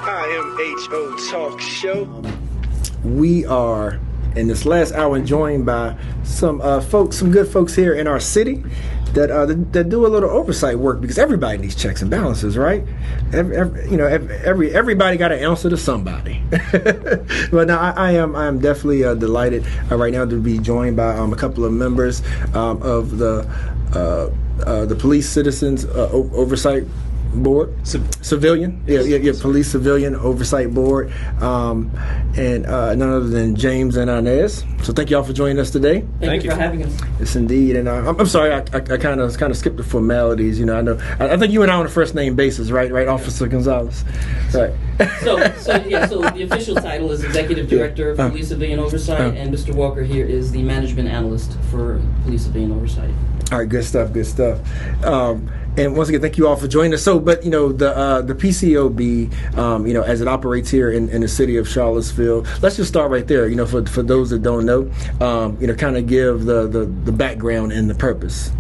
IMHO Talk Show. We are in this last hour joined by some good folks here in our city that do a little oversight work, because everybody needs checks and balances, right? Everybody got to answer to somebody. But now I am definitely delighted right now to be joined by a couple of members of the Police Citizens Oversight Board, civilian, Police Civilian Oversight Board, and none other than James and Inez. So thank y'all for joining us today. Thank you for having us. Yes, indeed. And I'm sorry, I kind of skipped the formalities. I know. I think you and I on a first name basis, right, Officer Gonzalez, right? So the official title is Executive Director of Police Civilian Oversight, and Mr. Walker here is the Management Analyst for Police Civilian Oversight. All right, good stuff. And once again, thank you all for joining us. So, but the PCOB, as it operates here in the city of Charlottesville, let's just start right there. For those that don't know, kind of give the background and the purpose.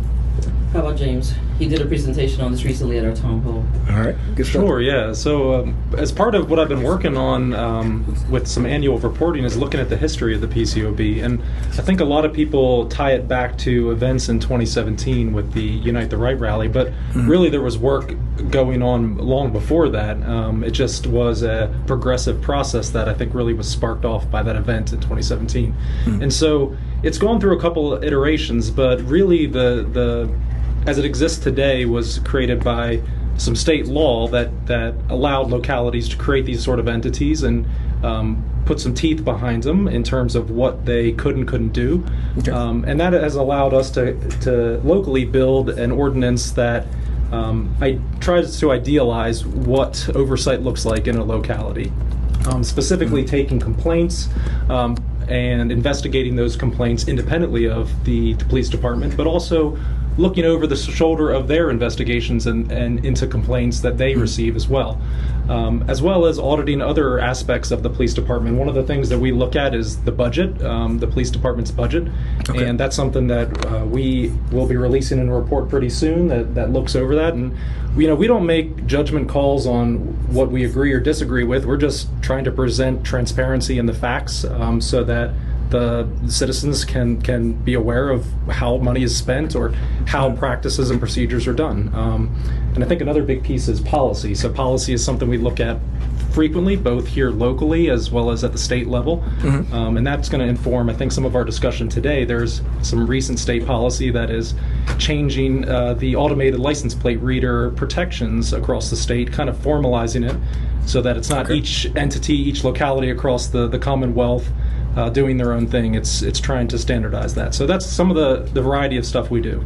How about James? He did a presentation on this recently at our town hall. All right, good stuff. Sure, yeah. So as part of what I've been working on with some annual reporting is looking at the history of the PCOB. And I think a lot of people tie it back to events in 2017 with the Unite the Right rally, but really there was work going on long before that. It just was a progressive process that I think really was sparked off by that event in 2017. And so it's gone through a couple of iterations, but really the as it exists today was created by some state law that allowed localities to create these sort of entities and put some teeth behind them in terms of what they could and couldn't do. Okay. And that has allowed us to locally build an ordinance that tries to idealize what oversight looks like in a locality, specifically taking complaints and investigating those complaints independently of the police department, but also looking over the shoulder of their investigations and into complaints that they receive as well as auditing other aspects of the police department. One of the things that we look at is the budget, the police department's budget, and that's something that we will be releasing in a report pretty soon that looks over that. And we don't make judgment calls on what we agree or disagree with. We're just trying to present transparency in the facts so that the citizens can be aware of how money is spent or how practices and procedures are done. And I think another big piece is policy. So policy is something we look at frequently, both here locally as well as at the state level. And that's going to inform, I think, some of our discussion today. There's some recent state policy that is changing the automated license plate reader protections across the state, kind of formalizing it so that it's not each entity, each locality across the Commonwealth doing their own thing. It's trying to standardize that. So that's some of the variety of stuff we do.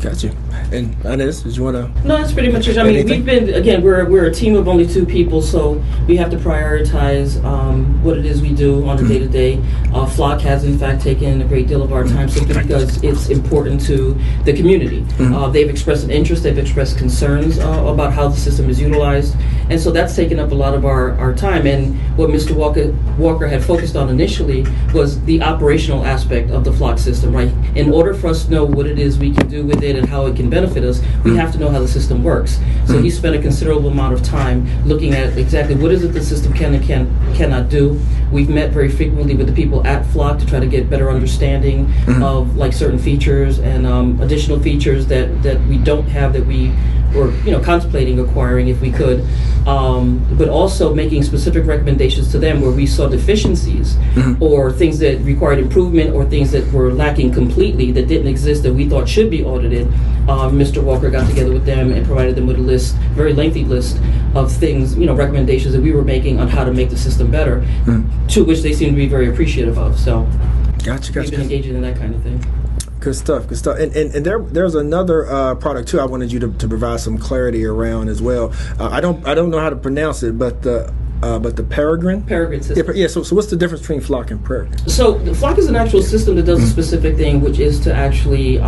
Got you. And Inez, did you want to? No, that's pretty much it. I mean, we've been, again, we're a team of only 2 people, so we have to prioritize what it is we do on a day-to-day. FLOC has, in fact, taken a great deal of our time simply because it's important to the community. They've expressed an interest, they've expressed concerns about how the system is utilized, and so that's taken up a lot of our time. And what Mr. Walker had focused on initially was the operational aspect of the FLOC system, right? In order for us to know what it is we can do with it and how it can benefit us, we have to know how the system works. So he spent a considerable amount of time looking at exactly what is it the system can and cannot do. We've met very frequently with the people at FLOC to try to get better understanding of like certain features and additional features that we don't have that we were contemplating acquiring if we could, but also making specific recommendations to them where we saw deficiencies or things that required improvement or things that were lacking completely that didn't exist that we thought should be audited. Mr. Walker got together with them and provided them with a list, very lengthy list of things, recommendations that we were making on how to make the system better, to which they seem to be very appreciative of. So gotcha. We've been engaging in that kind of thing. Good stuff. And there's another product too I wanted you to provide some clarity around as well. I don't know how to pronounce it, but the Peregrine system. Yeah. So what's the difference between FLOC and Peregrine? So the FLOC is an actual system that does a specific thing, which is to actually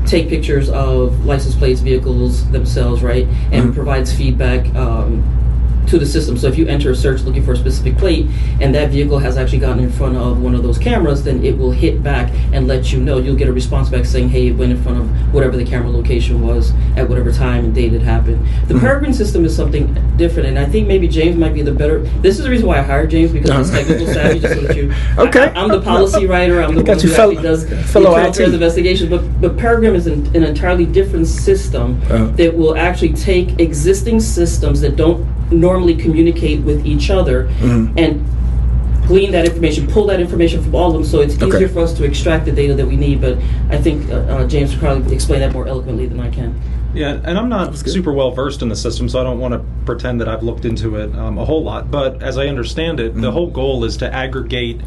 take pictures of license plates, vehicles themselves, right, and provides feedback to the system. So if you enter a search looking for a specific plate and that vehicle has actually gotten in front of one of those cameras, then it will hit back and let you know. You'll get a response back saying, hey, it went in front of whatever the camera location was at whatever time and date it happened. The Peregrine system is something different, and I think maybe James might be the better. This is the reason why I hired James, because he's technical savvy, just so that you. Okay. I'm the policy writer. I'm the one who actually does the investigation. But Peregrine is an entirely different system that will actually take existing systems that don't normally communicate with each other and glean that information, pull that information from all of them, so it's easier for us to extract the data that we need. But I think James could probably explain that more eloquently than I can. Yeah, and I'm not super well versed in the system, so I don't want to pretend that I've looked into it a whole lot. But as I understand it, the whole goal is to aggregate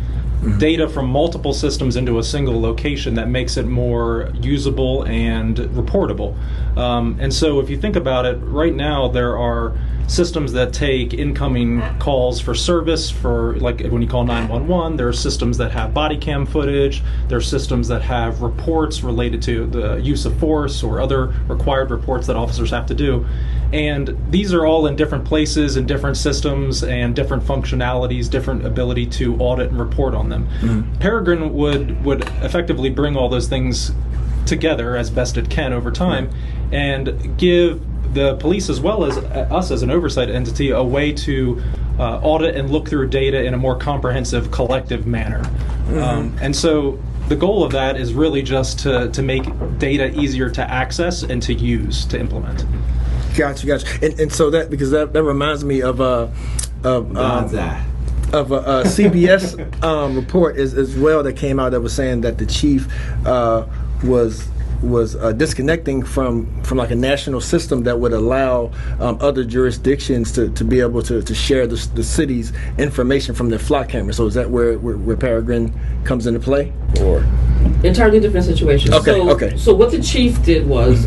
data from multiple systems into a single location that makes it more usable and reportable. And so if you think about it, right now there are systems that take incoming calls for service, for like when you call 911. There are systems that have body cam footage. There are systems that have reports related to the use of force or other required reports that officers have to do. And these are all in different places and different systems and different functionalities, different ability to audit and report on them. Peregrine would effectively bring all those things together as best it can over time and give the police, as well as us as an oversight entity, a way to audit and look through data in a more comprehensive, collective manner. And so the goal of that is really just to make data easier to access and to use, to implement. Gotcha. And so that, because that reminds me of a CBS report as well that came out that was saying that the chief was disconnecting from like a national system that would allow other jurisdictions to be able to share the city's information from their flock cameras. So is that where Peregrine comes into play, or entirely different situation? Okay. So what the chief did was,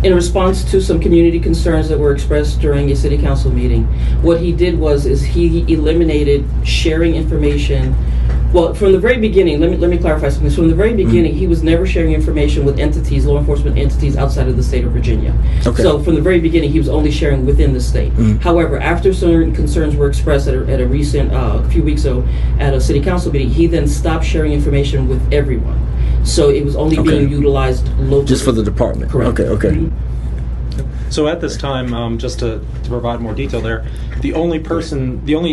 in response to some community concerns that were expressed during a city council meeting, what he did was he eliminated sharing information. Well, from the very beginning, let me clarify something. So from the very beginning, he was never sharing information with entities, law enforcement entities outside of the state of Virginia. So from the very beginning, he was only sharing within the state. However, after certain concerns were expressed at a recent, a few weeks ago, at a city council meeting, he then stopped sharing information with everyone. So it was only being utilized locally. Just for the department. Correct. Okay. So at this time, just to provide more detail there, the only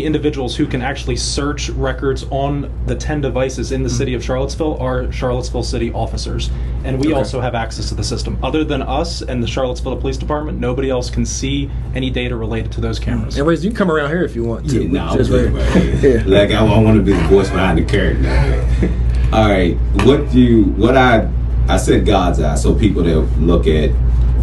individuals who can actually search records on the 10 devices in the city of Charlottesville are Charlottesville city officers. And we also have access to the system. Other than us and the Charlottesville Police Department, nobody else can see any data related to those cameras. Anyways, you can come around here if you want to. Like I want to be the voice behind the curtain. All right, I said God's eye, so people that look at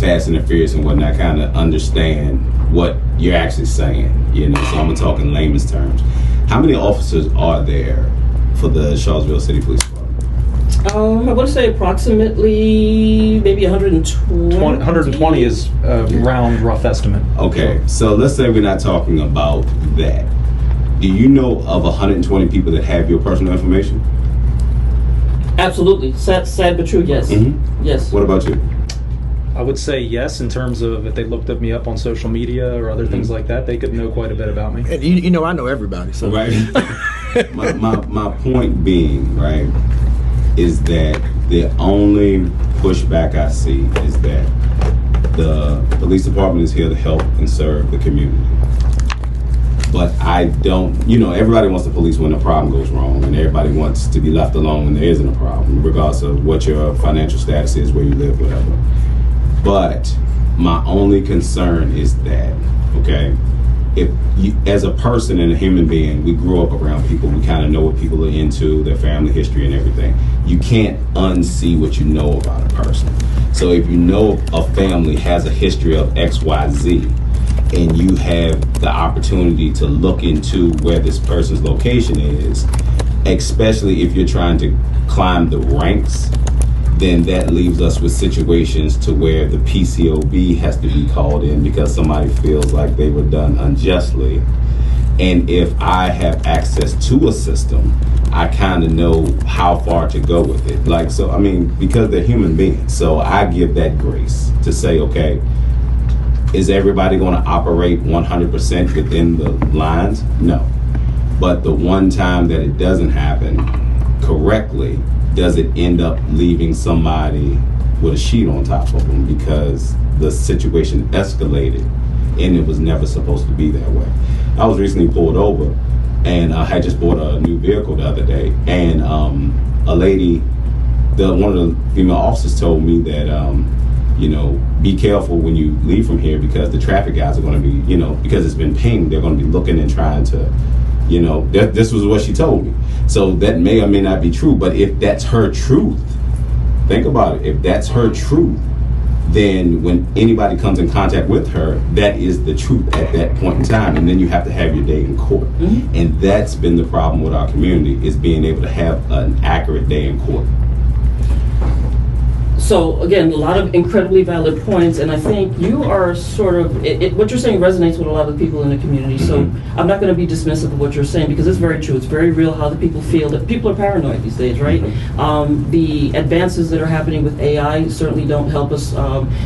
Fast and the Furious and whatnot kind of understand what you're actually saying, so I'm gonna talk in layman's terms. How many officers are there for the Charlottesville City Police Department? I want to say approximately maybe 120. 120 is a round, rough estimate. Okay, so let's say we're not talking about that. Do you know of 120 people that have your personal information? Absolutely. Sad but true, yes. Yes. What about you? I would say yes, in terms of if they looked me up on social media or other things like that, they could know quite a bit about me. And I know everybody. So. Right. my point being, right, is that the only pushback I see is that the police department is here to help and serve the community. But I don't, everybody wants the police when a problem goes wrong, and everybody wants to be left alone when there isn't a problem, regardless of what your financial status is, where you live, whatever. But my only concern is that, if you, as a person and a human being, we grow up around people, we kind of know what people are into, their family history and everything. You can't unsee what you know about a person. So if you know a family has a history of X, Y, Z, and you have the opportunity to look into where this person's location is, especially if you're trying to climb the ranks, then that leaves us with situations to where the PCOB has to be called in because somebody feels like they were done unjustly. And if I have access to a system, I kind of know how far to go with it. Because they're human beings. So I give that grace to say, okay, Is everybody going to operate 100% within the lines? No. But the one time that it doesn't happen correctly, does it end up leaving somebody with a sheet on top of them because the situation escalated and it was never supposed to be that way? I was recently pulled over, and I had just bought a new vehicle the other day, and a lady, one of the female officers told me that be careful when you leave from here because the traffic guys are going to be, because it's been pinged, they're going to be looking and trying to, this was what she told me. So that may or may not be true, but if that's her truth, think about it. If that's her truth, then when anybody comes in contact with her, that is the truth at that point in time, and then you have to have your day in court. Mm-hmm. And that's been the problem with our community, is being able to have an accurate day in court. So again, a lot of incredibly valid points, and I think you are sort of, what you're saying resonates with a lot of the people in the community, so I'm not going to be dismissive of what you're saying, because it's very true. It's very real how the people feel. That people are paranoid these days, right? The advances that are happening with AI certainly don't help us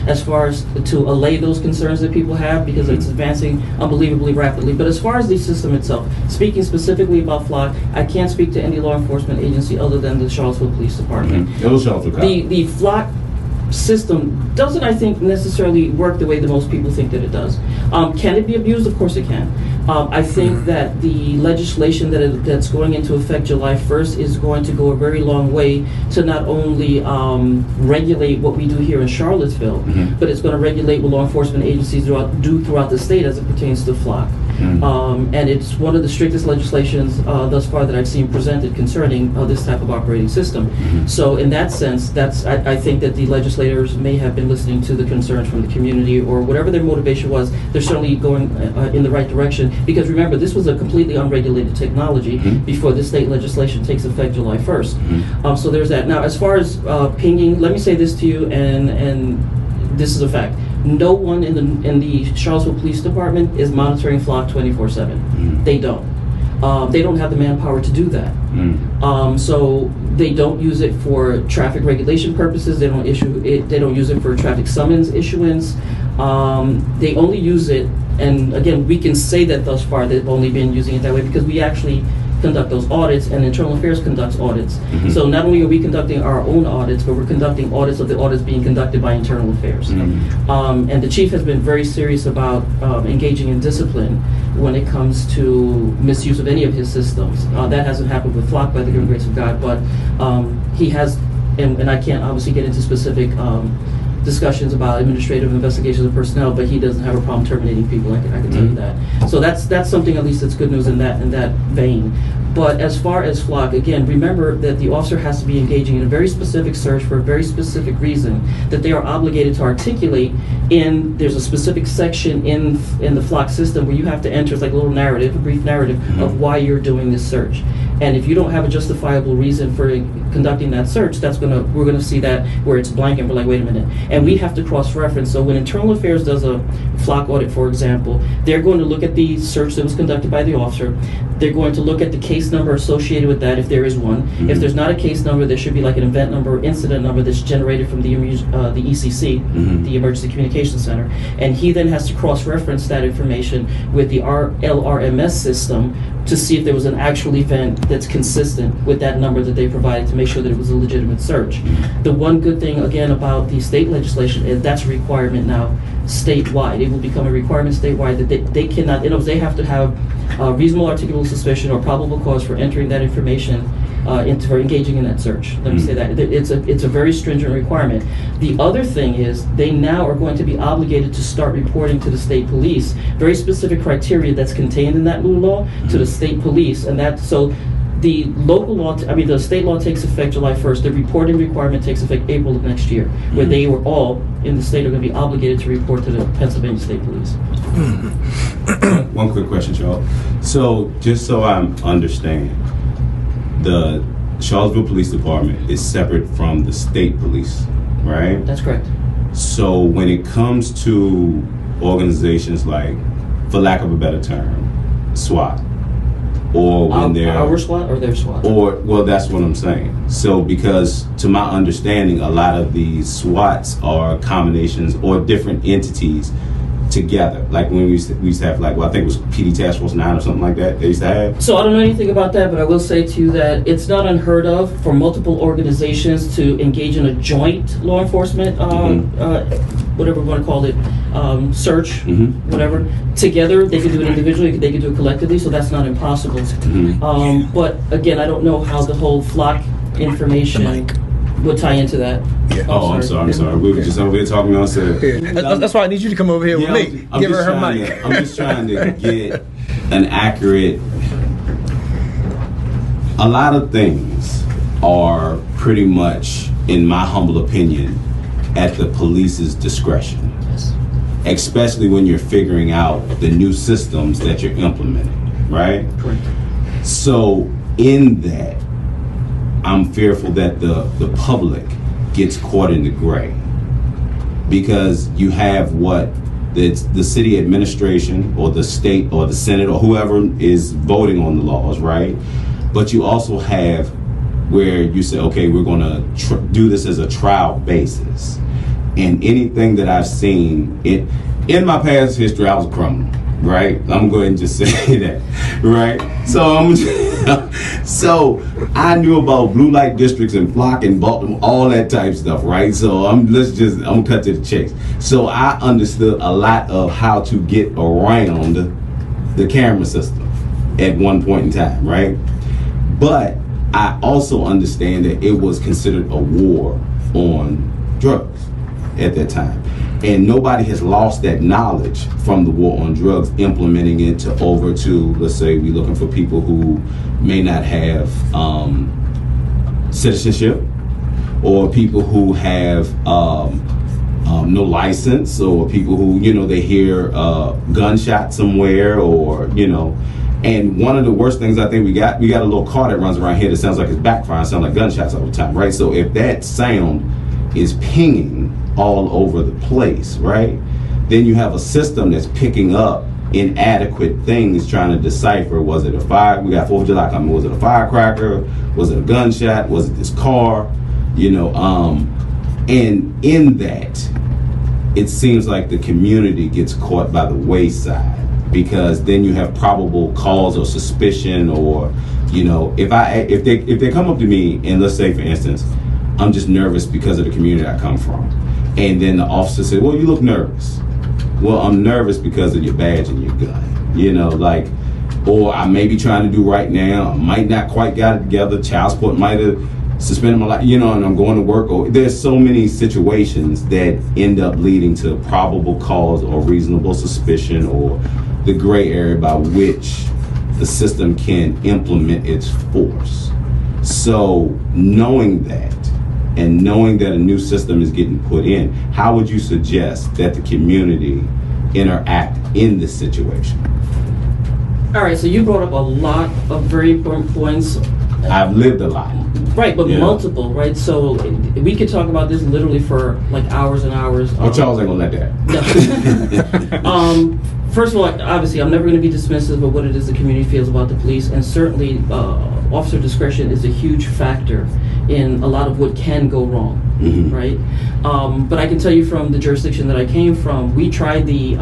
as far as to allay those concerns that people have, because it's advancing unbelievably rapidly. But as far as the system itself, speaking specifically about FLOC, I can't speak to any law enforcement agency other than the Charlottesville Police Department. The FLOC system doesn't, I think, necessarily work the way that most people think that it does. Can it be abused? Of course it can. I think that the legislation that's going into effect July 1st is going to go a very long way to not only regulate what we do here in Charlottesville, but it's going to regulate what law enforcement agencies do throughout the state as it pertains to FLOC. And it's one of the strictest legislations thus far that I've seen presented concerning this type of operating system. So in that sense, I think that the legislators may have been listening to the concerns from the community, or whatever their motivation was. They're certainly going in the right direction, because remember, this was a completely unregulated technology before the state legislation takes effect July 1st. So there's that. Now, as far as pinging, let me say this to you, and this is a fact. No one in the Charlottesville Police Department is monitoring FLOC 24/7. They don't. They don't have the manpower to do that. So they don't use it for traffic regulation purposes. They don't issue it. They don't use it for traffic summons issuance. They only use it, and again, we can say that thus far they've only been using it that way because we actually conduct those audits, and Internal Affairs conducts audits. So not only are we conducting our own audits, but we're conducting audits of the audits being conducted by Internal Affairs. And the chief has been very serious about engaging in discipline when it comes to misuse of any of his systems. That hasn't happened with FLOC by the good grace of God, but he has, and I can't obviously get into specific discussions about administrative investigations of personnel, but he doesn't have a problem terminating people. I can tell you that. So that's something, at least, that's good news in that vein. But as far as FLOC, again, remember that the officer has to be engaging in a very specific search for a very specific reason that they are obligated to articulate. There's a specific section in the FLOC system where you have to enter, it's like a little narrative, a brief narrative of why you're doing this search. And if you don't have a justifiable reason for conducting that search, we're gonna see that where it's blank, and we're like, wait a minute. And we have to cross-reference. So when Internal Affairs does a FLOC audit, for example, they're going to look at the search that was conducted by the officer. They're going to look at the case number associated with that, if there is one. If there's not a case number, there should be like an event number or incident number that's generated from the ECC, the Emergency Communications Center. And he then has to cross-reference that information with the LRMS system to see if there was an actual event that's consistent with that number that they provided, to make sure that it was a legitimate search. The one good thing, again, about the state legislation is that's a requirement now statewide. It will become a requirement statewide that they cannot, they have to have reasonable articulable suspicion or probable cause for entering that information for engaging in that search. Let me say that. It's a very stringent requirement. The other thing is they now are going to be obligated to start reporting to the state police very specific criteria that's contained in that new law to the state police, and so the local law, the state law takes effect July 1st. The reporting requirement takes effect April of next year, where they were all in the state are going to be obligated to report to the Pennsylvania State Police. One quick question, Charles. So just so I understand, the Charlottesville Police Department is separate from the state police, right? That's correct. So when it comes to organizations like, for lack of a better term, SWAT, or when they're our SWAT or their SWAT, or well, that's what I'm saying. So because to my understanding, a lot of these SWATs are combinations or different entities together, like when we used to have, like, well, I think it was PD Task Force 9 or something like that they used to have. So I don't know anything about that, but I will say to you that it's not unheard of for multiple organizations to engage in a joint law enforcement, whatever we want to call it, search, whatever. Together, they can do it individually, they can do it collectively, so that's not impossible. But again, I don't know how the whole flock information would tie into that. Yeah. I'm sorry. We were just over here talking ourselves. That's why I need you to come over here with me. Give her her mic. I'm just trying to get an accurate. A lot of things are pretty much, in my humble opinion, at the police's discretion. Especially when you're figuring out the new systems that you're implementing, right? Correct. So in that, I'm fearful that the public gets caught in the gray, because you have what the city administration or the state or the Senate or whoever is voting on the laws, right? But you also have where you say, okay, we're going to do this as a trial basis. And anything that I've seen in my past history, I was a criminal, right? I'm going to go ahead and just say that, right? So I knew about blue light districts and flock and Baltimore, all that type of stuff, right? So I'm gonna cut to the chase. So I understood a lot of how to get around the camera system at one point in time, right? But I also understand that it was considered a war on drugs at that time. And nobody has lost that knowledge from the war on drugs, implementing it over to, let's say, we're looking for people who may not have citizenship, or people who have no license, or people who, they hear gunshot somewhere, or, And one of the worst things I think we got a little car that runs around here that sounds like it's backfiring, sounds like gunshots all the time, right? So if that sound is pinging all over the place, right? Then you have a system that's picking up inadequate things, trying to decipher, was it a fire? We got 4th of July coming. Was it a firecracker? Was it a gunshot? Was it this car? And in that, it seems like the community gets caught by the wayside, because then you have probable cause or suspicion, or, if they come up to me and, let's say, for instance, I'm just nervous because of the community I come from. And then the officer said, well, you look nervous. Well, I'm nervous because of your badge and your gun, or I may be trying to do right now, I might not quite got it together, child support might have suspended my life, and I'm going to work, or there's so many situations that end up leading to probable cause or reasonable suspicion, or the gray area by which the system can implement its force. So knowing that, and knowing that a new system is getting put in, how would you suggest that the community interact in this situation? All right, so you brought up a lot of very important points. I've lived a lot. Right, but multiple, right? So we could talk about this literally for like hours and hours. Well, Charles ain't gonna let that. No. First of all, obviously, I'm never going to be dismissive of what it is the community feels about the police, and certainly officer discretion is a huge factor in a lot of what can go wrong, right? But I can tell you from the jurisdiction that I came from, we tried the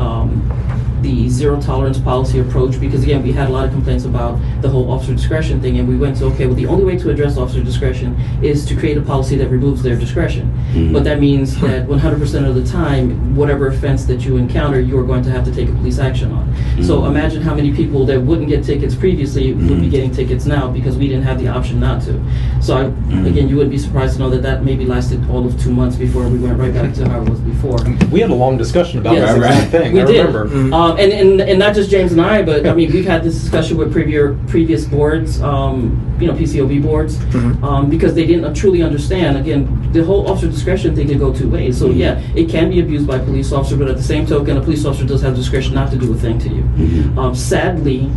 zero tolerance policy approach, because again, we had a lot of complaints about the whole officer discretion thing, and we went to, okay, well, the only way to address officer discretion is to create a policy that removes their discretion. But that means that 100% of the time, whatever offense that you encounter, you are going to have to take a police action on. So imagine how many people that wouldn't get tickets previously would be getting tickets now, because we didn't have the option not to. So again, you wouldn't be surprised to know that maybe lasted all of 2 months before we went right back to how it was before. We had a long discussion about this exact thing. We did. Remember. And not just James and I, but I mean, we've had this discussion with previous boards, PCOB boards, because they didn't truly understand. Again, the whole officer discretion thing can go two ways. So yeah, it can be abused by a police officer, but at the same token, a police officer does have discretion not to do a thing to you. Sadly,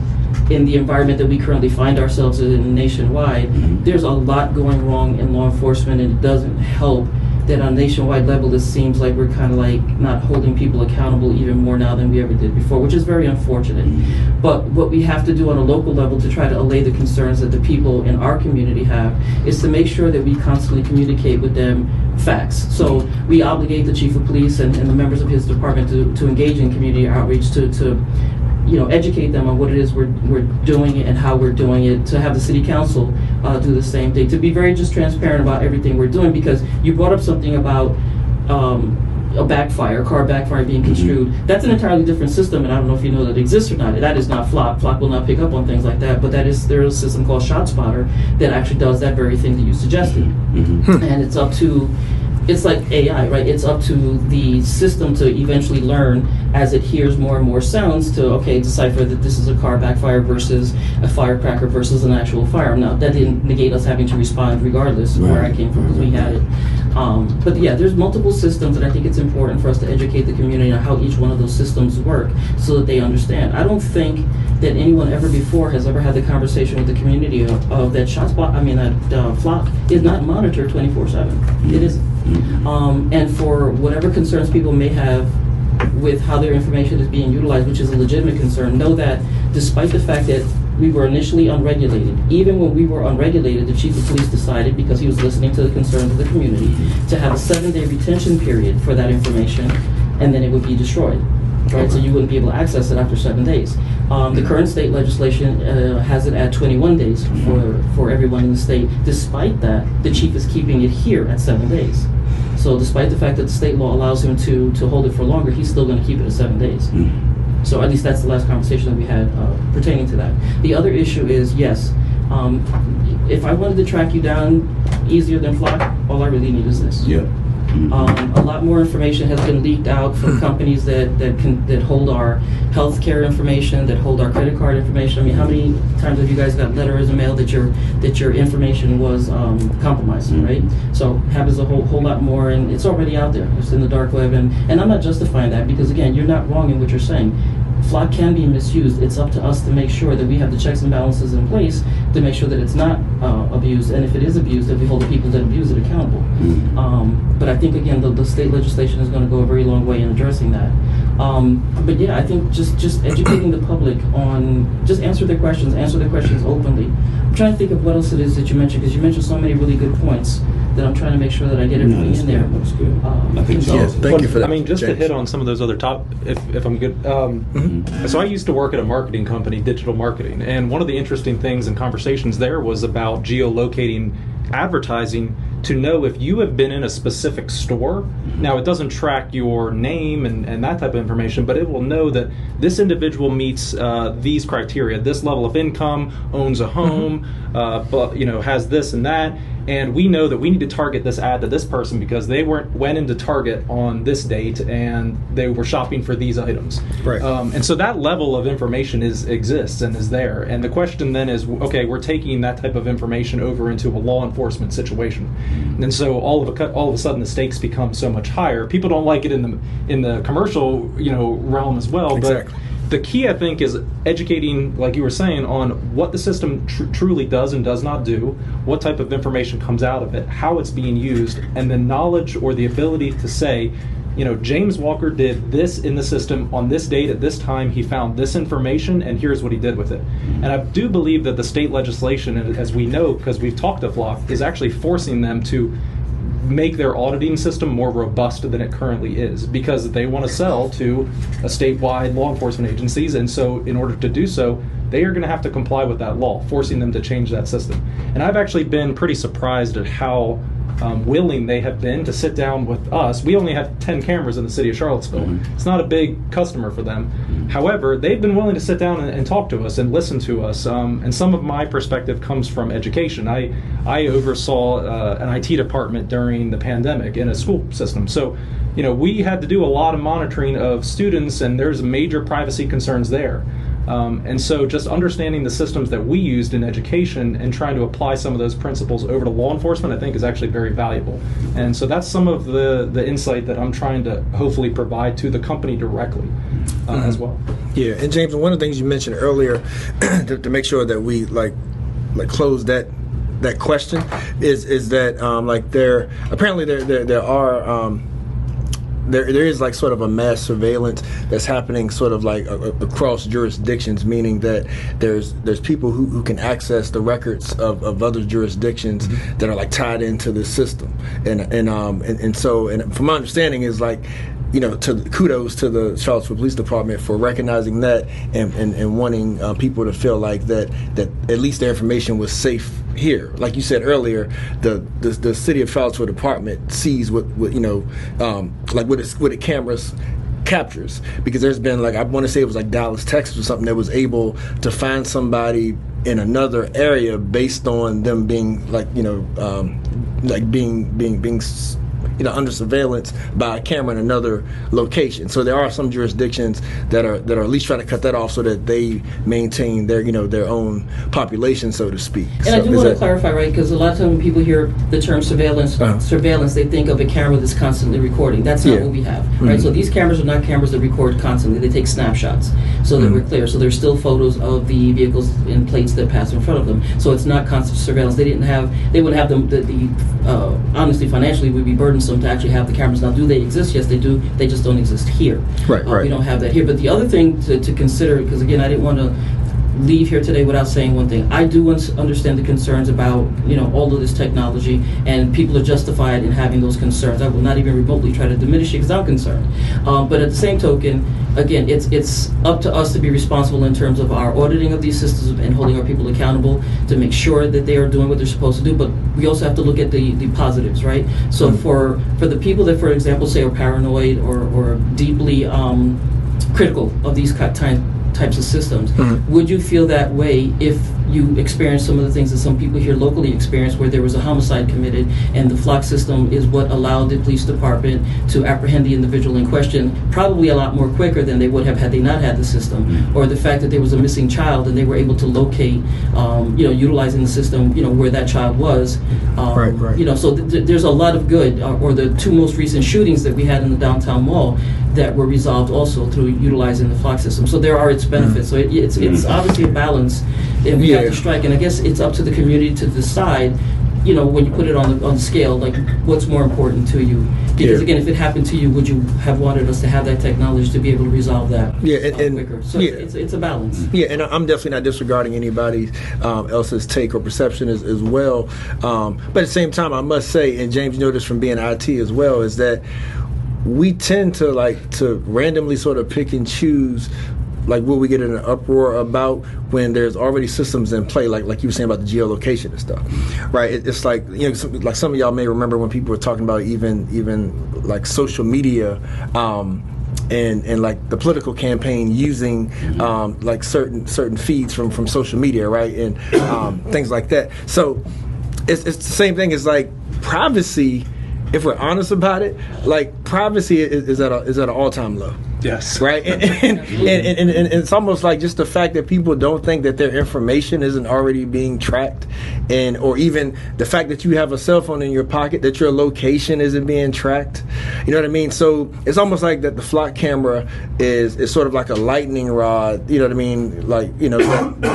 in the environment that we currently find ourselves in nationwide, there's a lot going wrong in law enforcement, and it doesn't help that on a nationwide level, it seems like we're kind of like not holding people accountable even more now than we ever did before, which is very unfortunate. But what we have to do on a local level to try to allay the concerns that the people in our community have is to make sure that we constantly communicate with them facts. So we obligate the chief of police and the members of his department to engage in community outreach, to educate them on what it is we're doing and how we're doing it, to have the city council do the same thing, to be very just transparent about everything we're doing, because you brought up something about a car backfire being construed. That's an entirely different system, and I don't know if you know that it exists or not. That is not Flock. Flock will not pick up on things like that, but there is a system called ShotSpotter that actually does that very thing that you suggested. And it's like AI, right? It's up to the system to eventually learn as it hears more and more sounds to, decipher that this is a car backfire versus a firecracker versus an actual firearm. Now, that didn't negate us having to respond regardless of where I came from, because we had it. But yeah, there's multiple systems, and I think it's important for us to educate the community on how each one of those systems work so that they understand. I don't think that anyone ever before has ever had the conversation with the community of that that Flock is not monitored 24/7. It isn't. And for whatever concerns people may have with how their information is being utilized, which is a legitimate concern, know that despite the fact that we were initially unregulated, even when we were unregulated, the chief of police decided, because he was listening to the concerns of the community, to have a 7-day retention period for that information, and then it would be destroyed. Right, so you wouldn't be able to access it after 7 days. The current state legislation has it at 21 days for everyone in the state. Despite that, the chief is keeping it here at 7 days. So despite the fact that the state law allows him to hold it for longer, he's still going to keep it at 7 days. So at least that's the last conversation that we had pertaining to that. The other issue is, yes, if I wanted to track you down easier than Flock, all I really need is this. A lot more information has been leaked out from companies that hold our healthcare information, that hold our credit card information. I mean, how many times have you guys got letters in the mail that your information was compromised, right? So happens a whole lot more, and it's already out there. It's in the dark web, and I'm not justifying that, because again, you're not wrong in what you're saying. Flock can be misused. It's up to us to make sure that we have the checks and balances in place to make sure that it's not abused, and if it is abused, that we hold the people that abuse it accountable. But I think, again, the state legislation is going to go a very long way in addressing that. But yeah, I think just educating the public on, just answer their questions openly. I'm trying to think of what else it is that you mentioned, because you mentioned so many really good points that I'm trying to make sure that I get everything in there. That's good. I think thank you for that. I mean, just James. to hit on some of those other if I'm good. So I used to work at a marketing company, digital marketing, and one of the interesting things and conversations there was about geolocating advertising to know if you have been in a specific store. Now, it doesn't track your name and that type of information, but it will know that this individual meets these criteria, this level of income, owns a home, but has this and that, and we know that we need to target this ad to this person because they went into Target on this date and they were shopping for these items. Right. And so that level of information exists and is there. And the question then is, okay, we're taking that type of information over into a law enforcement situation. And so all of a sudden the stakes become so much higher. People don't like it in the commercial realm as well. Exactly. But the key, I think, is educating, like you were saying, on what the system truly does and does not do, what type of information comes out of it, how it's being used, and the knowledge or the ability to say, James Walker did this in the system on this date at this time, he found this information, and here's what he did with it. And I do believe that the state legislation, as we know, because we've talked to Flock, is actually forcing them to make their auditing system more robust than it currently is, because they want to sell to a statewide law enforcement agencies, and so in order to do so, they are going to have to comply with that law, forcing them to change that system. And I've actually been pretty surprised at how willing they have been to sit down with us. We only have 10 cameras in the city of Charlottesville. It's not a big customer for them. However, they've been willing to sit down and talk to us and listen to us. And some of my perspective comes from education. I oversaw an IT department during the pandemic in a school system. So, we had to do a lot of monitoring of students, and there's major privacy concerns there. And so just understanding the systems that we used in education and trying to apply some of those principles over to law enforcement, I think, is actually very valuable. And so that's some of the insight that I'm trying to hopefully provide to the company directly as well. Yeah, and James, one of the things you mentioned earlier to make sure that we like close that that question is that like there are. There is like sort of a mass surveillance that's happening sort of like across jurisdictions, meaning that there's people who can access the records of other jurisdictions that are like tied into the system, and so from my understanding is like, you know, kudos to the Charlottesville Police Department for recognizing that and wanting people to feel like that at least their information was safe here. Like you said earlier, the city of Charlottesville Department sees what you know, like what it cameras captures, because there's been like, I want to say it was like Dallas, Texas or something, that was able to find somebody in another area based on them being like, you know, like being you know, under surveillance by a camera in another location. So there are some jurisdictions that are at least trying to cut that off so that they maintain their, you know, their own population, so to speak. And so I do want to clarify, right, because a lot of times when people hear the term surveillance, they think of a camera that's constantly recording. That's not what we have, right? So these cameras are not cameras that record constantly. They take snapshots so that we're clear. So there's still photos of the vehicles and plates that pass in front of them. So it's not constant surveillance. They wouldn't have honestly, financially, would be burdensome to actually have the cameras. Now, do they exist? Yes, they do. They just don't exist here. Right. We don't have that here. But the other thing to consider, because again, I didn't want to leave here today without saying one thing. I do understand the concerns about, you know, all of this technology, and people are justified in having those concerns. I will not even remotely try to diminish it because I'm concerned. But at the same token, again, it's up to us to be responsible in terms of our auditing of these systems and holding our people accountable to make sure that they are doing what they're supposed to do. But we also have to look at the positives, right? So for the people that, for example, say are paranoid or deeply critical of these types of systems, would you feel that way if you experience some of the things that some people here locally experience, where there was a homicide committed and the flock system is what allowed the police department to apprehend the individual in question probably a lot more quicker than they would have had they not had the system, or the fact that there was a missing child and they were able to locate, you know, utilizing the system, you know, where that child was, right. You know, so there's a lot of good, or the two most recent shootings that we had in the downtown mall that were resolved also through utilizing the flock system. So there are its benefits. So it's obviously a balance, and we have to strike. And I guess it's up to the community to decide, you know, when you put it on the scale, like what's more important to you. Because again, if it happened to you, would you have wanted us to have that technology to be able to resolve that quicker? So it's a balance. Yeah, and I'm definitely not disregarding anybody else's take or perception as well. But at the same time, I must say, and James, you know this from being IT as well, is that we tend to randomly sort of pick and choose like what we get in an uproar about when there's already systems in play, like you were saying about the geolocation and stuff, right? It's like, you know, like some of y'all may remember when people were talking about even like social media, and like the political campaign using like certain feeds from social media, right, and things like that. So it's the same thing as like privacy. If we're honest about it, like privacy is at an all-time low. Yes. Right? And it's almost like just the fact that people don't think that their information isn't already being tracked, or even the fact that you have a cell phone in your pocket, that your location isn't being tracked. You know what I mean? So it's almost like that the flock camera is sort of like a lightning rod, you know what I mean? Like, you know,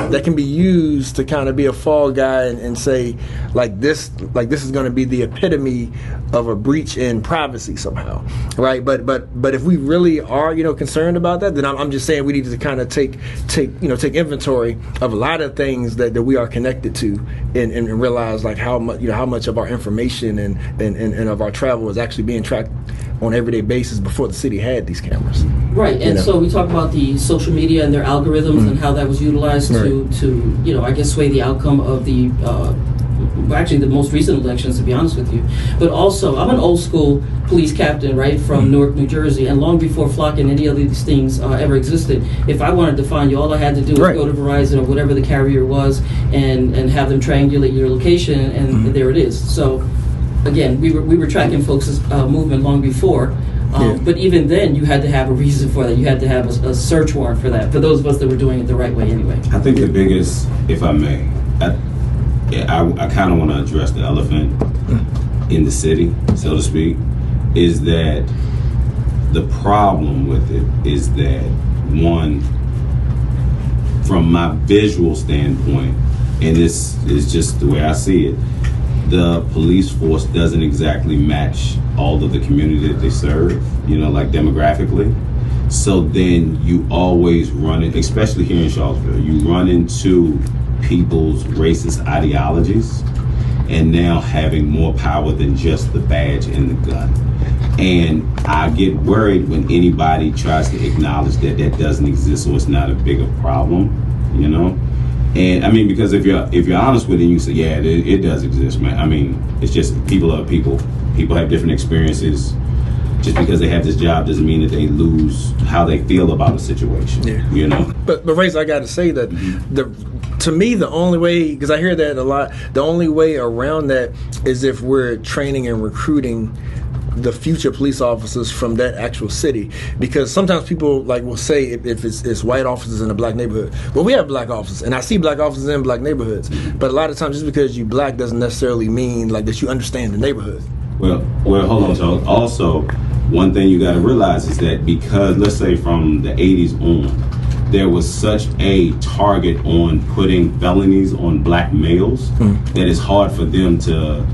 that can be used to kind of be a fall guy and say, this is going to be the epitome of a breach in privacy somehow, right? But if we really are, you know, concerned about that, then I'm just saying we need to kind of take inventory of a lot of things that we are connected to, and realize like how much of our information and of our travel is actually being tracked on an everyday basis before the city had these cameras. Right, and so we talk about the social media and their algorithms and how that was utilized to you know, I guess sway the outcome of the actually the most recent elections, to be honest with you. But also, I'm an old school police captain, right, from Newark, New Jersey, and long before Flock and any of these things ever existed, if I wanted to find you, all I had to do was go to Verizon or whatever the carrier was and have them triangulate your location, and there it is. So again, we were tracking folks' movement long before. But even then, you had to have a reason for that. You had to have a search warrant for that, for those of us that were doing it the right way anyway. I think the biggest, if I may, I kind of want to address the elephant in the city, so to speak, is that the problem with it is that, one, from my visual standpoint, and this is just the way I see it, the police force doesn't exactly match all of the community that they serve, like demographically. So then you always run it, especially here in Charlottesville, you run into people's racist ideologies and now having more power than just the badge and the gun. And I get worried when anybody tries to acknowledge that that doesn't exist, so it's not a bigger problem, And I mean, because if you're honest with it, you say, yeah, it does exist, man. I mean, it's just people are people. People have different experiences. Just because they have this job doesn't mean that they lose how they feel about a situation. Yeah. But Ray's, I got to say that to me, the only way, because I hear that a lot, the only way around that is if we're training and recruiting the future police officers from that actual city, because sometimes people will say if it's white officers in a black neighborhood, well, we have black officers, and I see black officers in black neighborhoods, but a lot of times just because you black doesn't necessarily mean that you understand the neighborhood. Well, hold on, Charles. Also, one thing you got to realize is that because, let's say from the 80s on, there was such a target on putting felonies on black males that it's hard for them to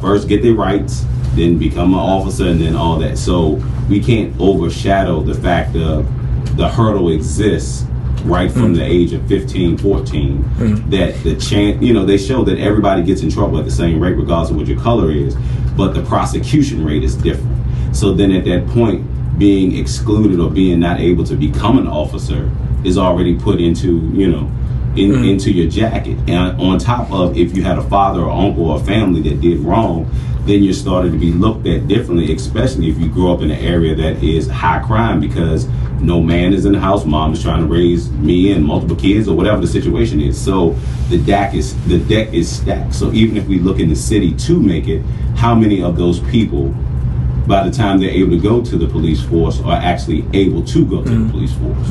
first get their rights, then become an officer, and then all that. So we can't overshadow the fact of the hurdle exists right from the age of 15, 14, that the chance, they show that everybody gets in trouble at the same rate regardless of what your color is, but the prosecution rate is different. So then at that point, being excluded or being not able to become an officer is already put into, into your jacket. And on top of, if you had a father or uncle or family that did wrong, then you're starting to be looked at differently, especially if you grow up in an area that is high crime, because no man is in the house, mom is trying to raise me and multiple kids or whatever the situation is. So the deck is stacked. So even if we look in the city to make it, how many of those people, by the time they're able to go to the police force, are actually able to go to the police force?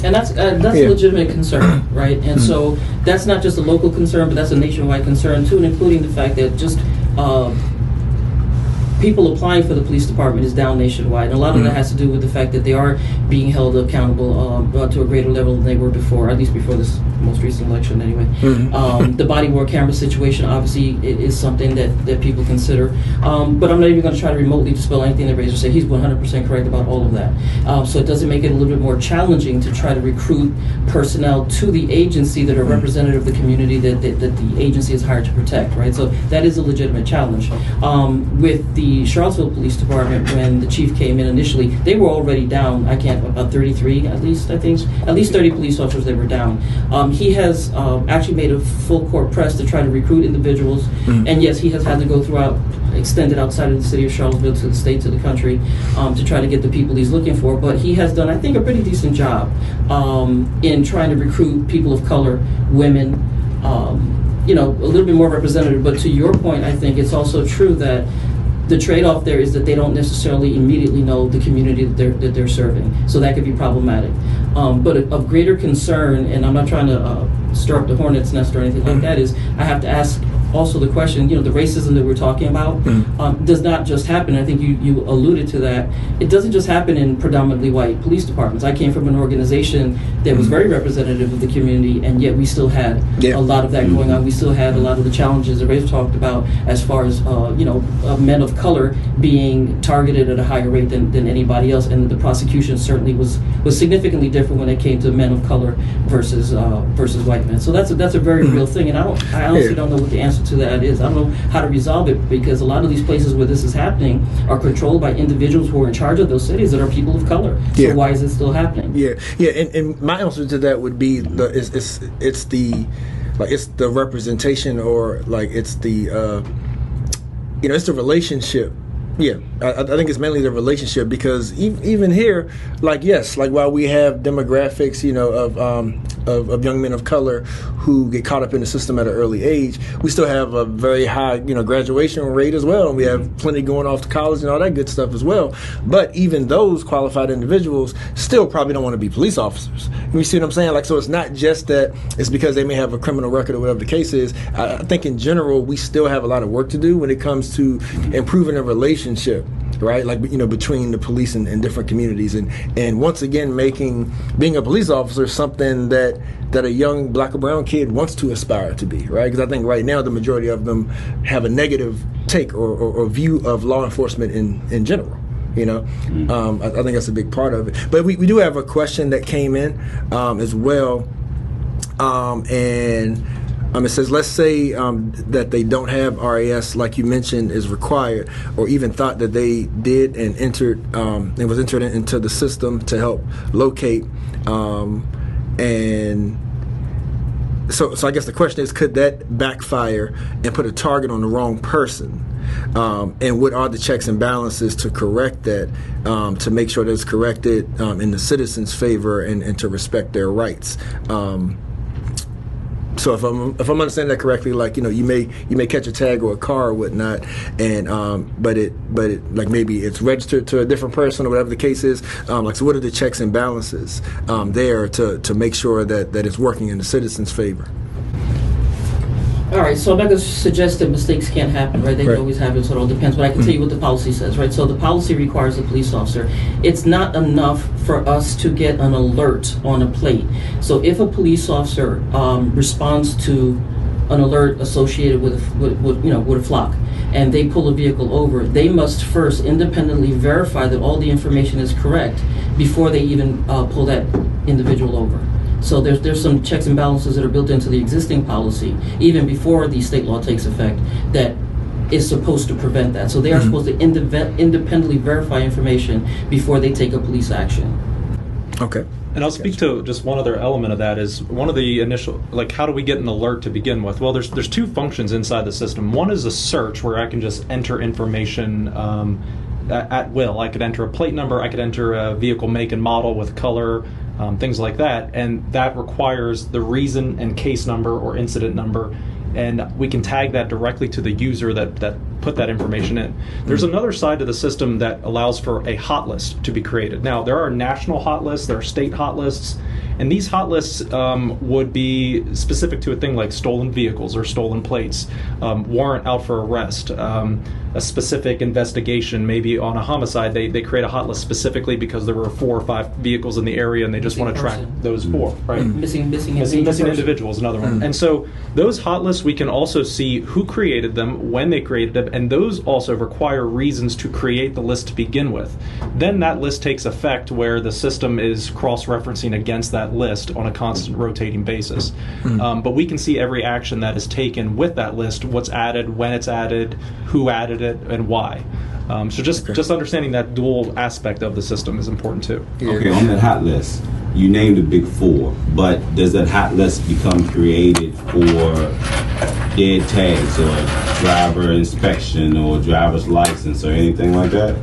And that's a legitimate concern, right? And so that's not just a local concern, but that's a nationwide concern too, including the fact that just people applying for the police department is down nationwide. And a lot of that has to do with the fact that they are being held accountable to a greater level than they were before, at least before this most recent election anyway. The body-worn camera situation obviously is something that people consider. But I'm not even going to try to remotely dispel anything that Razor said. He's 100% correct about all of that. So it doesn't make it a little bit more challenging to try to recruit personnel to the agency that are representative of the community that the agency is hired to protect, right? So that is a legitimate challenge. With the Charlottesville Police Department, when the chief came in initially, they were already down, about 33 at least, at least 30 police officers they were down. He has actually made a full court press to try to recruit individuals, and yes, he has had to go extended outside of the city of Charlottesville to the state, to the country, to try to get the people he's looking for. But he has done, I think, a pretty decent job in trying to recruit people of color, women, a little bit more representative. But to your point, I think it's also true that the trade-off there is that they don't necessarily immediately know the community that they're serving. So that could be problematic. But of greater concern, and I'm not trying to stir up the hornet's nest or anything like that, is I have to ask also the question, the racism that we're talking about does not just happen. I think you alluded to that. It doesn't just happen in predominantly white police departments. I came from an organization that was very representative of the community, and yet we still had a lot of that going on. We still had a lot of the challenges that Razor talked about as far as men of color being targeted at a higher rate than anybody else, and the prosecution certainly was significantly different when it came to men of color versus white men. So that's a very real thing, and I honestly don't know what the answer to that is. I don't know how to resolve it, because a lot of these places where this is happening are controlled by individuals who are in charge of those cities that are people of color. So why is it still happening? And my answer to that would be it's the representation, or it's the it's the relationship. I think it's mainly the relationship, because even here, while we have demographics, of young men of color who get caught up in the system at an early age, we still have a very high, graduation rate as well, and we have plenty going off to college and all that good stuff as well. But even those qualified individuals still probably don't want to be police officers. You see what I'm saying? So it's not just that it's because they may have a criminal record or whatever the case is. I think in general we still have a lot of work to do when it comes to improving a relationship right? Like, between the police and different communities, and once again, being a police officer something that a young black or brown kid wants to aspire to be, right? Because I think right now the majority of them have a negative take or view of law enforcement in general. I think that's a big part of it. But we do have a question that came in as well, and it says, let's say that they don't have RAS, like you mentioned, is required, or even thought that they did and was entered into the system to help locate, and so I guess the question is, could that backfire and put a target on the wrong person? And what are the checks and balances to correct that, to make sure that it's corrected in the citizens' favor and to respect their rights? So if I'm understanding that correctly, like, you may catch a tag or a car or whatnot, and but it like maybe it's registered to a different person or whatever the case is. So what are the checks and balances there to make sure that it's working in the citizens' favor? All right, so I'm not going to suggest that mistakes can't happen, right? They can always happen, so it all depends. But I can tell you what the policy says, right? So the policy requires the police officer. It's not enough for us to get an alert on a plate. So if a police officer responds to an alert associated with a flock, and they pull a vehicle over, they must first independently verify that all the information is correct before they even pull that individual over. So there's some checks and balances that are built into the existing policy, even before the state law takes effect, that is supposed to prevent that. So they are supposed to independently verify information before they take a police action. Okay. And I'll speak to just one other element of that. Is one of the initial, like, how do we get an alert to begin with? Well, there's two functions inside the system. One is a search, where I can just enter information at will. I could enter a plate number, I could enter a vehicle make and model with color, things like that, and that requires the reason and case number or incident number, and we can tag that directly to the user that put that information in. There's another side to the system that allows for a hot list to be created. Now, there are national hot lists, there are state hot lists, and these hot lists would be specific to a thing like stolen vehicles or stolen plates, warrant out for arrest, a specific investigation, maybe on a homicide. They create a hot list specifically because there were 4 or 5 vehicles in the area and they just want to track those 4, right? Missing individuals, another one. And so those hot lists, we can also see who created them, when they created them, and those also require reasons to create the list to begin with. Then that list takes effect where the system is cross-referencing against that list on a constant rotating basis. But we can see every action that is taken with that list, what's added, when it's added, who added it, and why. So just understanding that dual aspect of the system is important too. Okay, on that hot list, you named the big 4, but does that hot list become created for dead tags or driver inspection or driver's license or anything like that?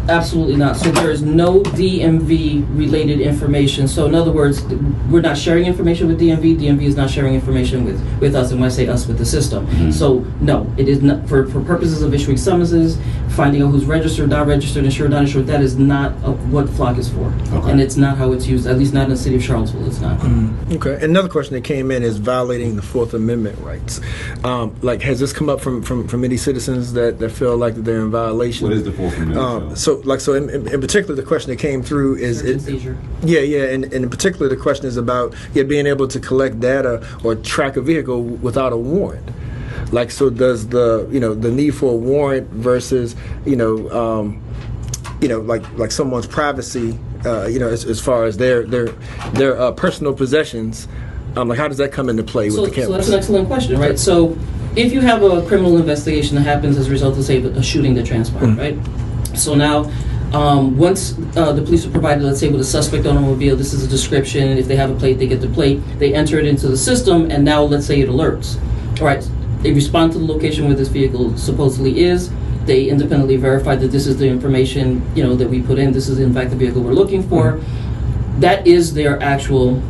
Absolutely not. So there is no DMV related information. So in other words, we're not sharing information with DMV. DMV is not sharing information with us, and when I say us, with the system. So no, it is not for purposes of issuing summonses, finding out who's registered, not registered, insured, not insured. That is not what flock is for. Okay. And it's not how it's used, at least not in the city of Charlottesville. It's not. Okay. Another question that came in is violating the Fourth Amendment rights. Like, has this come up from any citizens that feel like that they're in violation? What is the Fourth Amendment? So in particular, the question that came through is and in particular the question is about being able to collect data or track a vehicle without a warrant. Like, so does the need for a warrant versus like someone's privacy, as far as their personal possessions, like, how does that come into play with the cameras? So that's an excellent question, right? So if you have a criminal investigation that happens as a result of, say, a shooting that transpired, right? So now, once the police are provided, let's say, with a suspect automobile, this is a description, and if they have a plate, they get the plate, they enter it into the system, and now let's say it alerts. All right, they respond to the location where this vehicle supposedly is, they independently verify that this is the information, that we put in, this is in fact the vehicle we're looking for. That is their actual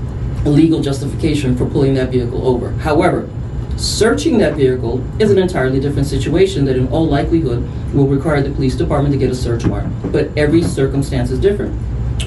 legal justification for pulling that vehicle over. However, searching that vehicle is an entirely different situation that in all likelihood will require the police department to get a search warrant. But every circumstance is different.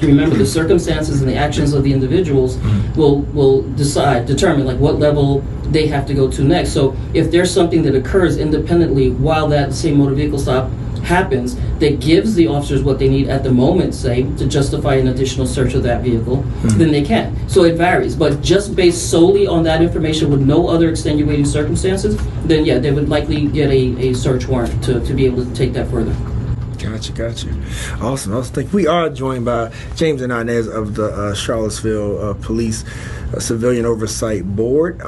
Remember, the circumstances and the actions of the individuals will determine like what level they have to go to next. So if there's something that occurs independently while that same motor vehicle stop happens that gives the officers what they need at the moment, say, to justify an additional search of that vehicle, then they can. So it varies. But just based solely on that information with no other extenuating circumstances, then yeah, they would likely get a search warrant to be able to take that further. Gotcha. Awesome. I think we are joined by James and Inez of the Charlottesville Police Civilian Oversight Board.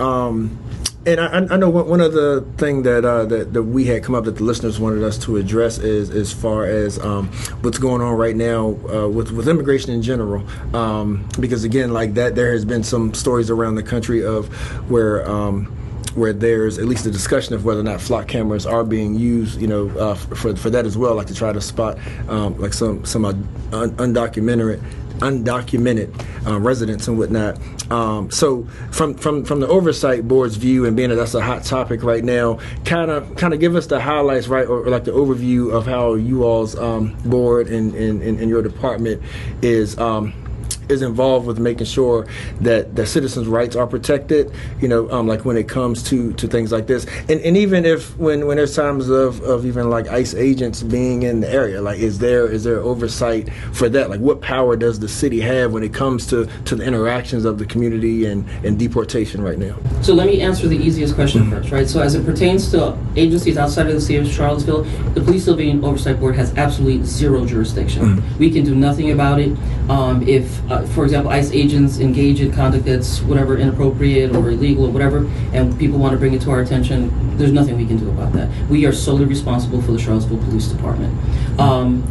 And I know one of the things that we had come up that the listeners wanted us to address is as far as what's going on right now with immigration in general. Because again, like that, there has been some stories around the country of where there's at least a discussion of whether or not flock cameras are being used, for that as well, like to try to spot like some undocumented residents and whatnot. So from the oversight board's view, and being that that's a hot topic right now, kind of give us the highlights, right, or like the overview of how you all's board and your department is involved with making sure that citizens' rights are protected, like when it comes to things like this. And even if when there's times of even like ICE agents being in the area, like is there oversight for that? Like what power does the city have when it comes to the interactions of the community and deportation right now? So let me answer the easiest question first, right? So as it pertains to agencies outside of the city of Charlottesville, the Police Civilian Oversight Board has absolutely zero jurisdiction. We can do nothing about it. If for example, ICE agents engage in conduct that's whatever inappropriate or illegal or whatever, and people want to bring it to our attention, there's nothing we can do about that. We are solely responsible for the Charlottesville Police Department.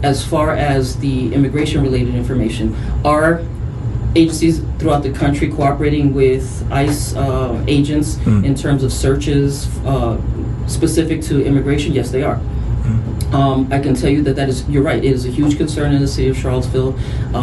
As far as the immigration-related information, our agencies throughout the country cooperating with ICE agents in terms of searches specific to immigration? Yes, they are. I can tell you that is, you're right, it is a huge concern in the city of Charlottesville.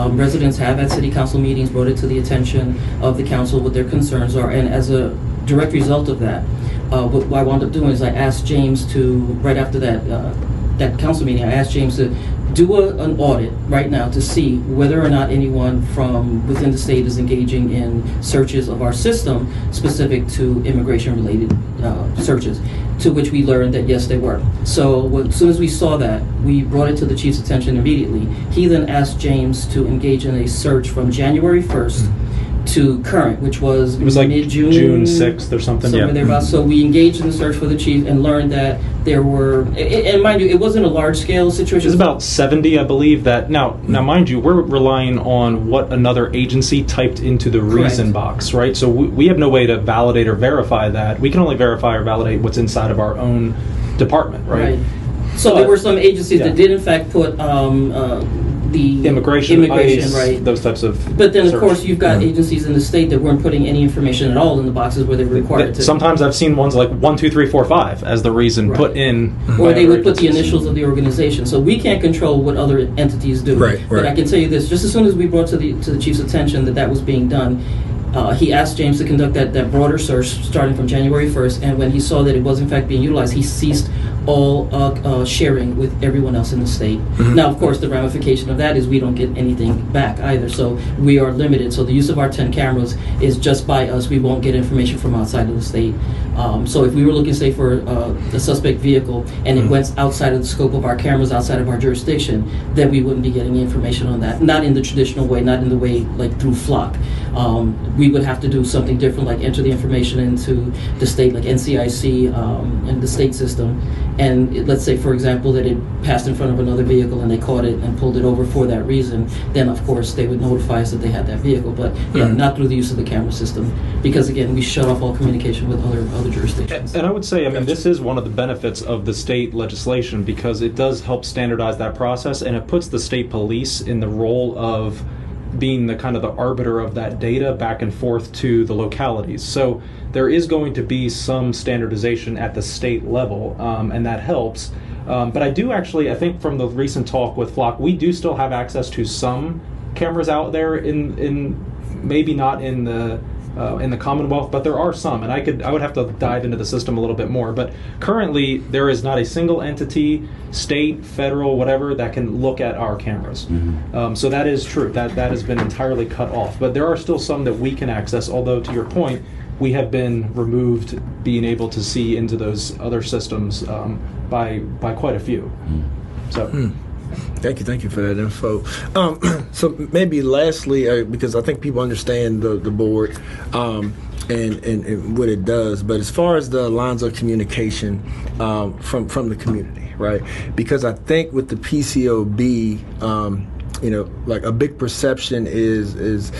Residents have at city council meetings brought it to the attention of the council what their concerns are, and as a direct result of that, what I wound up doing is I asked James to, right after that council meeting, I asked James to do an audit right now to see whether or not anyone from within the state is engaging in searches of our system specific to immigration-related searches, to which we learned that yes, they were. So as soon as we saw that, we brought it to the chief's attention immediately. He then asked James to engage in a search from January 1st to current, which was like mid-June, June 6th or something. Somewhere thereabouts. So we engaged in the search for the chief and learned that there were, and mind you, it wasn't a large-scale situation. It was about 70, I believe. That now, mind you, we're relying on what another agency typed into the reason box, right? So we have no way to validate or verify that. We can only verify or validate what's inside of our own department, right? So there were some agencies that did, in fact, put the immigration ICE, right? Those types of. But then, search. of course, you've got agencies in the state that weren't putting any information at all in the boxes where they were required to. Sometimes I've seen ones like 1, 2, 3, 4, 5 as the reason put in. Or they would put the initials of the organization. So we can't control what other entities do. But I can tell you this: just as soon as we brought to the chief's attention that was being done, he asked James to conduct that broader search starting from January 1st, and when he saw that it was in fact being utilized, he ceased all sharing with everyone else in the state. Now, of course, the ramification of that is we don't get anything back either, so we are limited. So the use of our 10 cameras is just by us. We won't get information from outside of the state. So if we were looking, say, for a suspect vehicle and it went outside of the scope of our cameras, outside of our jurisdiction, then we wouldn't be getting information on that. Not in the traditional way, not in the way like through flock. We would have to do something different, like enter the information into the state, like NCIC and the state system. And let's say, for example, that it passed in front of another vehicle and they caught it and pulled it over for that reason, then of course they would notify us that they had that vehicle. But yeah, not through the use of the camera system, because again, we shut off all communication with other jurisdictions. And I would say, I mean, this is one of the benefits of the state legislation, because it does help standardize that process, and it puts the state police in the role of being the kind of the arbiter of that data back and forth to the localities. So there is going to be some standardization at the state level, and that helps. But I do actually, I think from the recent talk with Flock, we do still have access to some cameras out there in maybe not in the Commonwealth, but there are some, and I would have to dive into the system a little bit more. But currently, there is not a single entity, state, federal, whatever, that can look at our cameras. So that is true. That has been entirely cut off. But there are still some that we can access, although to your point, we have been removed being able to see into those other systems by quite a few. So. Thank you for that info. So maybe lastly, because I think people understand the board and what it does, but as far as the lines of communication from the community, right? Because I think with the PCOB, like a big perception is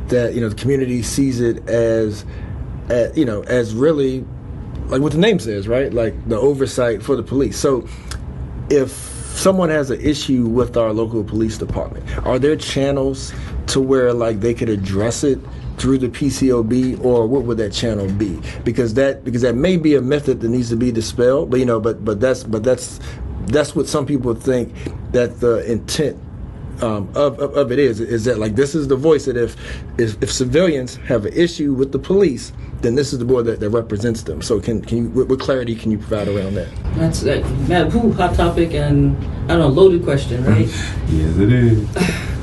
that the community sees it as really like what the name says, right? Like the oversight for the police. So if someone has an issue with our local police department, are there channels to where like they could address it through the PCOB, or what would that channel be? Because that may be a myth that needs to be dispelled, but that's what some people think that the intent of it is that like this is the voice that if civilians have an issue with the police, then this is the board that represents them. So can you, what clarity can you provide around that? That's hot topic and I don't know, loaded question, right? Yes, it is.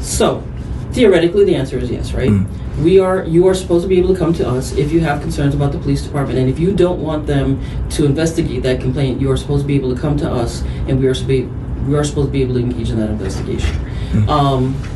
So theoretically, the answer is yes, right? You are supposed to be able to come to us if you have concerns about the police department, and if you don't want them to investigate that complaint, you are supposed to be able to come to us, and we are supposed to be able to engage in that investigation.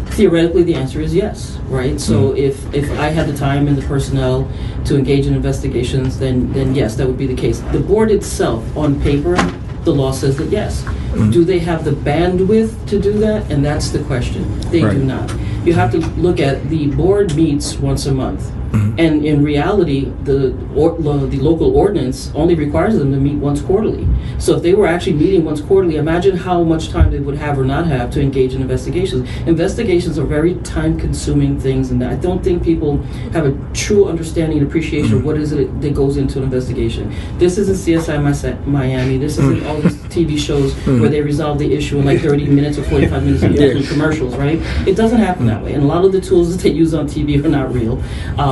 Theoretically, the answer is yes, right? So if I had the time and the personnel to engage in investigations, then yes, that would be the case. The board itself, on paper, the law says that yes. Do they have the bandwidth to do that? And that's the question. They do not. You have to look at the board meets once a month. And in reality, the local ordinance only requires them to meet once quarterly. So if they were actually meeting once quarterly, imagine how much time they would have or not have to engage in investigations. Investigations are very time-consuming things, and I don't think people have a true understanding and appreciation of what is it that goes into an investigation. This isn't CSI Miami. This isn't all these TV shows where they resolve the issue in like 30 minutes or 45 minutes in commercials, right? It doesn't happen that way. And a lot of the tools that they use on TV are not real.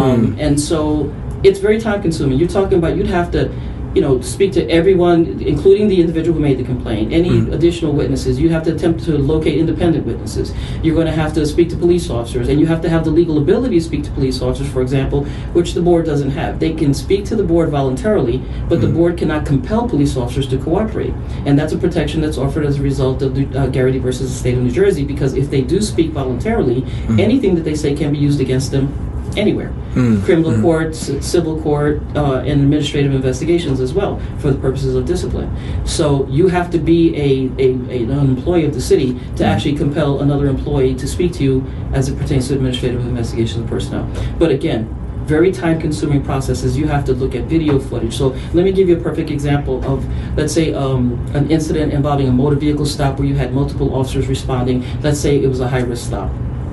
And so it's very time consuming. You're talking about you'd have to, speak to everyone, including the individual who made the complaint, any additional witnesses. You have to attempt to locate independent witnesses. You're going to have to speak to police officers, and you have to have the legal ability to speak to police officers, for example, which the board doesn't have. They can speak to the board voluntarily, but the board cannot compel police officers to cooperate. And that's a protection that's offered as a result of Garrity versus the state of New Jersey, because if they do speak voluntarily, anything that they say can be used against them anywhere. Criminal courts, civil court, and administrative investigations as well, for the purposes of discipline. So you have to be an employee of the city to actually compel another employee to speak to you as it pertains to administrative investigations of personnel. But again, very time-consuming processes. You have to look at video footage. So let me give you a perfect example of, let's say, an incident involving a motor vehicle stop where you had multiple officers responding. Let's say it was a high-risk stop.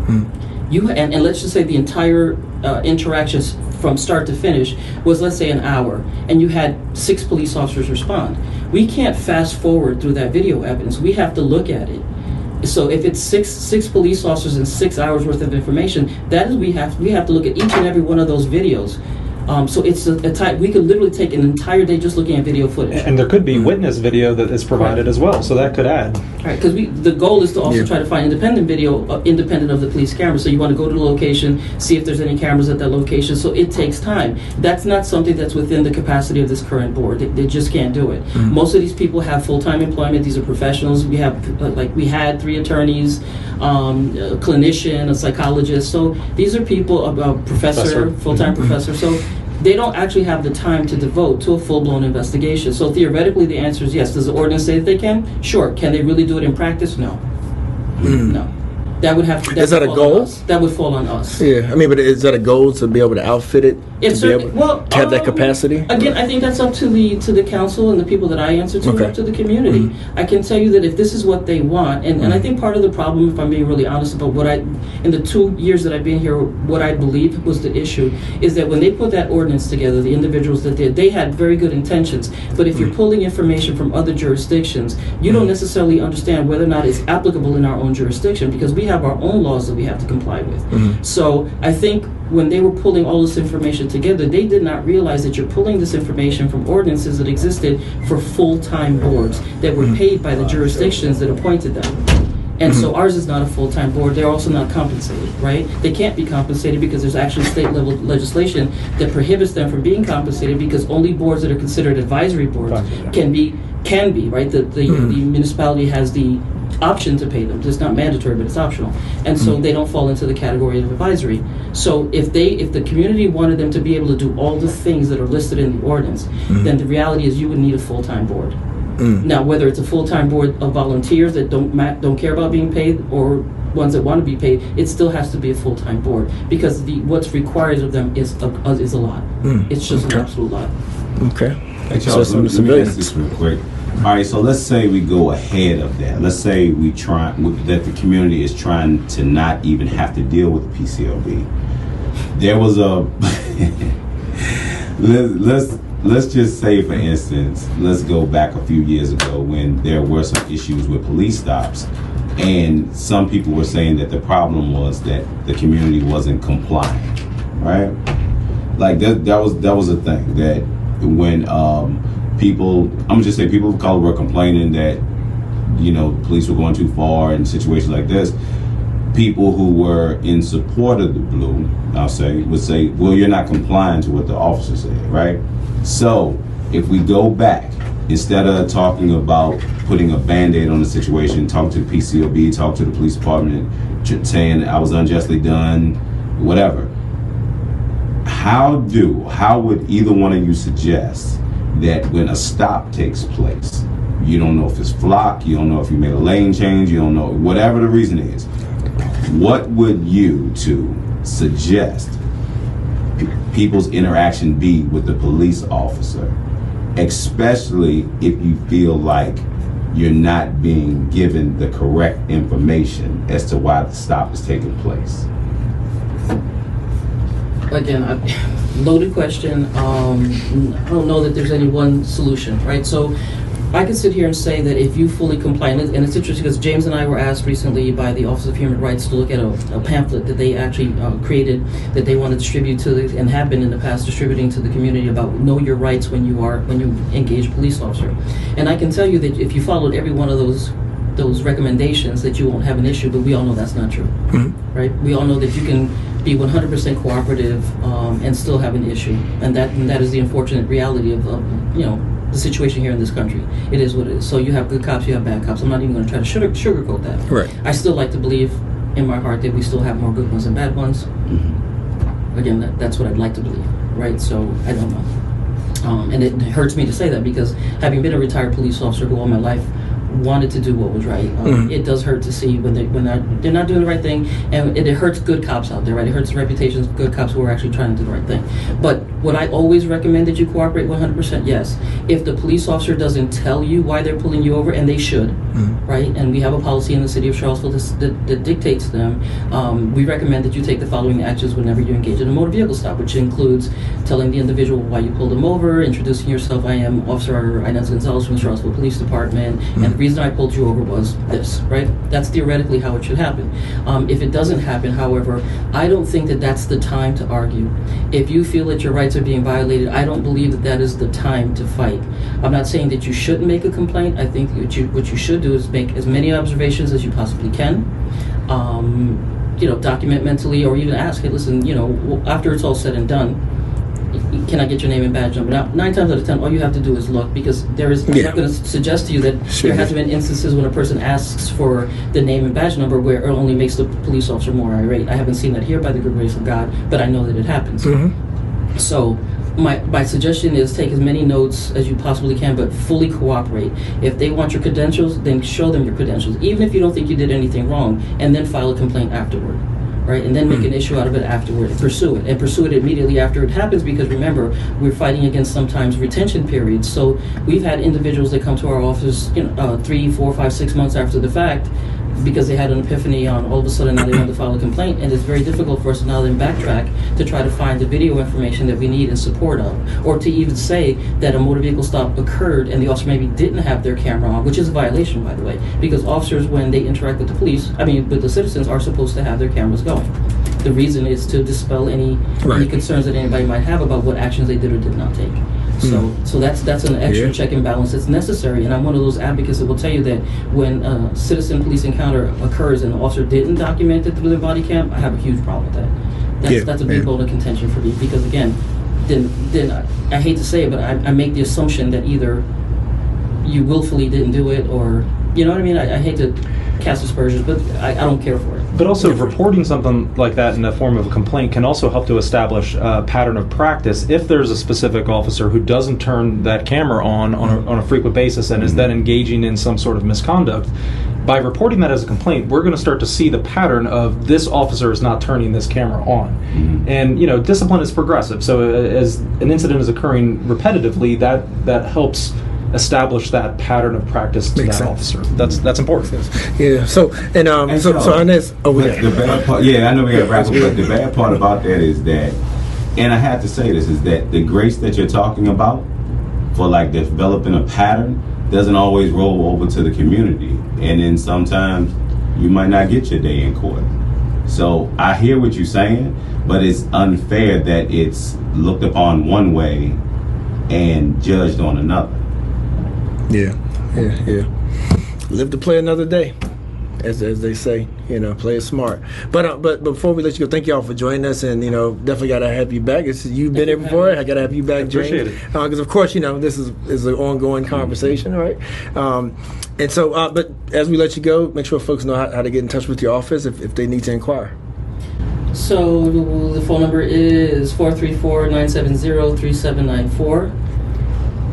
And let's just say the entire interactions from start to finish was, let's say, an hour, and you had 6 police officers respond. We can't fast forward through that video evidence. We have to look at it. So if it's six police officers and 6 hours worth of information, that is we have to look at each and every one of those videos. So it's we could literally take an entire day just looking at video footage. And there could be witness video that is provided as well, so that could add. Right, because the goal is to also try to find independent video, independent of the police camera. So you want to go to the location, see if there's any cameras at that location. So it takes time. That's not something that's within the capacity of this current board. They just can't do it. Most of these people have full-time employment. These are professionals. We have, we had 3 attorneys, a clinician, a psychologist. So these are people, a professor. Full-time professor. So they don't actually have the time to devote to a full-blown investigation. So theoretically, the answer is yes. Does the ordinance say that they can? Sure. Can they really do it in practice? No. No. That would have to. Is that a goal? That would fall on us. Yeah, I mean, but is that a goal to be able to outfit it? It's to have that capacity. Again, I think that's up to the council and the people that I answer to, up to the community. I can tell you that if this is what they want, and I think part of the problem, if I'm being really honest about in the 2 years that I've been here, what I believe was the issue is that when they put that ordinance together, the individuals that did, they had very good intentions. But if you're pulling information from other jurisdictions, you don't necessarily understand whether or not it's applicable in our own jurisdiction, because we have our own laws that we have to comply with. So I think when they were pulling all this information together, they did not realize that you're pulling this information from ordinances that existed for full-time boards that were paid by the jurisdictions that appointed them. And so ours is not a full-time board. They're also not compensated, right? They can't be compensated because there's actually state-level legislation that prohibits them from being compensated, because only boards that are considered advisory boards can be, right? The municipality has the option to pay them. It's not mandatory, but it's optional, and so they don't fall into the category of advisory. So if the community wanted them to be able to do all the things that are listed in the ordinance, then the reality is you would need a full-time board. Now, whether it's a full-time board of volunteers that don't care about being paid, or ones that want to be paid, it still has to be a full-time board, because what's required of them is a lot. It's just an absolute lot. Okay. Hey, Charles, let me ask this real quick. All right, so let's say we go ahead of that. Let's say that the community is trying to not even have to deal with the PCOB. There was a let's just say, for instance, let's go back a few years ago when there were some issues with police stops, and some people were saying that the problem was that the community wasn't complying, right? Like that was a thing that when people of color were complaining that, you know, police were going too far in situations like this, people who were in support of the blue, would say, well, you're not complying to what the officer said, right? So if we go back, instead of talking about putting a Band-Aid on the situation, talk to the PCOB, talk to the police department, saying I was unjustly done, whatever, how would either one of you suggest that when a stop takes place, you don't know if it's flock, you don't know if you made a lane change, you don't know, whatever the reason is, what would you two suggest people's interaction be with the police officer, especially if you feel like you're not being given the correct information as to why the stop is taking place? Again, loaded question. I don't know that there's any one solution, right? So I could sit here and say that if you fully comply, and it's interesting because James and I were asked recently by the Office of Human Rights to look at a pamphlet that they actually created that they want to distribute to and have been in the past distributing to the community about know your rights when you engage a police officer. And I can tell you that if you followed every one of those recommendations, that you won't have an issue, but we all know that's not true, right? We all know that you can be 100% cooperative and still have an issue, and that is the unfortunate reality of the situation here in this country. It is what it is. So you have good cops, you have bad cops. I'm not even going to try to sugarcoat that. Right. I still like to believe in my heart that we still have more good ones than bad ones. Again, that's what I'd like to believe, right? So I don't know. And it hurts me to say that because having been a retired police officer who all my life wanted to do what was right, it does hurt to see when they're not doing the right thing, and it hurts good cops out there, right? It hurts the reputations of good cops who are actually trying to do the right thing. But would I always recommend that you cooperate 100%? Yes. If the police officer doesn't tell you why they're pulling you over, and they should, right? And we have a policy in the city of Charlottesville that dictates them. We recommend that you take the following actions whenever you engage in a motor vehicle stop, which includes telling the individual why you pulled them over, introducing yourself. I am Officer Inez Gonzalez from the Charlottesville Police Department, and the reason I pulled you over was this, right? That's theoretically how it should happen. If it doesn't happen, however, I don't think that that's the time to argue. If you feel that your rights are being violated, I don't believe that is the time to fight. I'm not saying that you shouldn't make a complaint. I think what you should do is make as many observations as you possibly can. Document mentally, or even ask, hey, listen, after it's all said and done, can I get your name and badge number? Now, 9 times out of 10, all you have to do is look, because I'm not going to suggest to you that there has been instances when a person asks for the name and badge number where it only makes the police officer more irate. I haven't seen that here by the good grace of God, but I know that it happens. So my suggestion is take as many notes as you possibly can, but fully cooperate. If they want your credentials, then show them your credentials, even if you don't think you did anything wrong, and then file a complaint afterward. Right, and then make an issue out of it afterward, and pursue it immediately after it happens, because remember, we're fighting against sometimes retention periods. So we've had individuals that come to our office 3, 4, 5, 6 months after the fact because they had an epiphany on all of a sudden now they want to file a complaint, and it's very difficult for us to now then backtrack to try to find the video information that we need in support of, or to even say that a motor vehicle stop occurred and the officer maybe didn't have their camera on, which is a violation, by the way, because officers, when they interact with with the citizens, are supposed to have their cameras going. The reason is to dispel any concerns that anybody might have about what actions they did or did not take. So that's an extra check and balance that's necessary, and I'm one of those advocates that will tell you that when a citizen police encounter occurs and the officer didn't document it through their body cam, I have a huge problem with that. That's a big bone of contention for me, because again, then I hate to say it, but I make the assumption that either you willfully didn't do it, or you know what I mean. I hate to cast aspersions, but I don't care for it. But also, reporting something like that in the form of a complaint can also help to establish a pattern of practice. If there's a specific officer who doesn't turn that camera on a frequent basis and is then engaging in some sort of misconduct, by reporting that as a complaint, we're going to start to see the pattern of this officer is not turning this camera on. And, you know, discipline is progressive. So as an incident is occurring repetitively, that helps establish that pattern of practice to Makes that sense. officer. That's important. Yeah. So so Inez. Oh, But the bad part, yeah, I know we got to wrap up, but the bad part about that is that, and I have to say this, is that the grace that you're talking about for like developing a pattern doesn't always roll over to the community, and then sometimes you might not get your day in court. So I hear what you're saying, but it's unfair that it's looked upon one way and judged on another. Yeah. Live to play another day, as they say. You know, play it smart. But before we let you go, thank y'all for joining us, and you know, definitely got to have you back. You've been here before. I got to have you back, James. Appreciate it. Because of course, you know, this is an ongoing conversation, right? And so, but as we let you go, make sure folks know how to get in touch with your office if they need to inquire. So the phone number is 434-970-3794.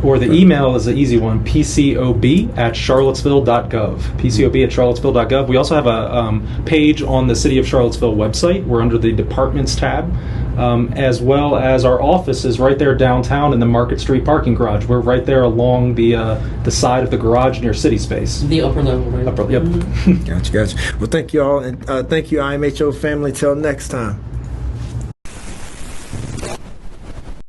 Or the email is an easy one, pcob@charlottesville.gov. pcob@charlottesville.gov. We also have a page on the City of Charlottesville website. We're under the Departments tab, as well as our office is right there downtown in the Market Street parking garage. We're right there along the side of the garage near City Space. The upper level, right? Yep. Gotcha. Well, thank you all, and thank you, IMHO family. Till next time.